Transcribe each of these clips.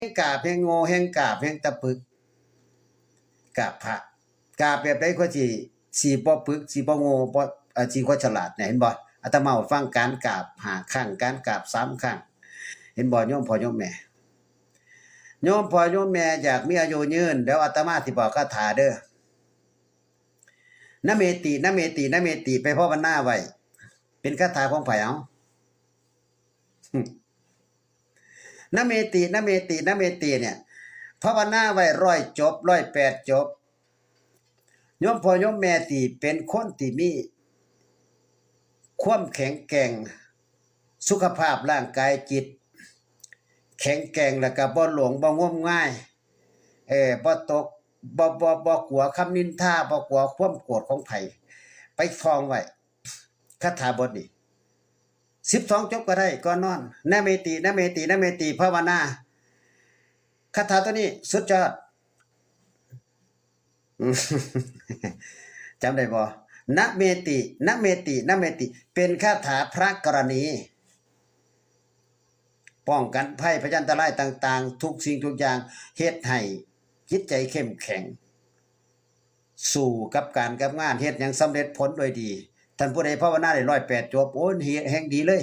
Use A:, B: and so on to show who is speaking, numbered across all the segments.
A: แห่งกาบแห่งโง่แห่งกาบแห่งตะปึกกาบพระกาบแบบใดก็สิบ่ปึกสิบ่โง่บ่สิบ่ฉลาดเนี่ยเห็นบ่อาตมาฟังการกาบ5ครั้งการกาบ3ครั้งเห็นบ่โยมพ่อโยมแม่โยมพ่อโยมแม่อยากมีอายุยืนเดี๋ยวอาตมาสิบอกคาถาเด้อนะเมตินะเมตินะเมติไปภาวนาไว้เป็นคาถาของไผเอานะเมตินะเมตินะเมติเนี่ยภาวนาไว้100จบ108จบโยมพ่อโยมแม่ที่เป็นคนที่มีความแข็งแกร่งสุขภาพร่างกายจิตแข็งแกร่งแล้วก็บ่หลงบ่งมง่ายบ่ตกบ่กลัวคำนินทาบ่กลัวความโกรธของไผไปท่องไว้คาถาบทนี้12จบก็ได้ก่อนนอนนะเมตินะเมตินะเมติภาวนาคาถาตัวนี้สุดยอดจำได้บ่นะเมตินะเมตินะเมติเป็นคาถาพระกรณีป้องกันภัยพยันตรายต่างๆทุกสิ่งทุกอย่างเฮ็ดให้จิตใจเข้มแข็งสู่กับการกับงานเฮ็ดหยังสำเร็จผลโดยดีท่านผู้ใดภาวนาได้108จบโอ้ยแห่งดีเลย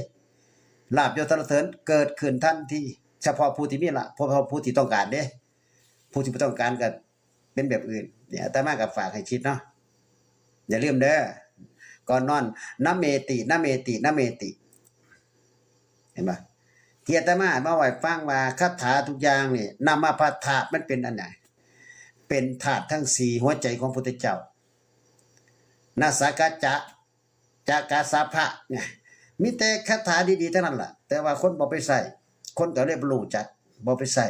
A: ลาภยศสรรเสริญเกิดขึ้นทันทีเฉพาะผู้ที่มีละเพราะผู้ที่ต้องการเด้ผู้ที่บ่ต้องการก็เป็นแบบอื่นเนี่ยอาตมาก็ฝากให้คิดเนาะอย่าลืมเด้อก่อนนอนนะเมตินะเมตินะเมติเห็นบ่ที่อาตมามาไว้ฟังว่าคาถาทุกอย่างนี่นามพัทธะมันเป็นอันไหนเป็นธาตุทั้ง4หัวใจของพุทธเจ้านาสากะจะกาสาภะเนี่ยมีแต่คาถาดีๆเท่านั้นล่ะแต่ว่าคนบ่ไปใส่คนก็เลยบ่รู้จักบ่ไปใส่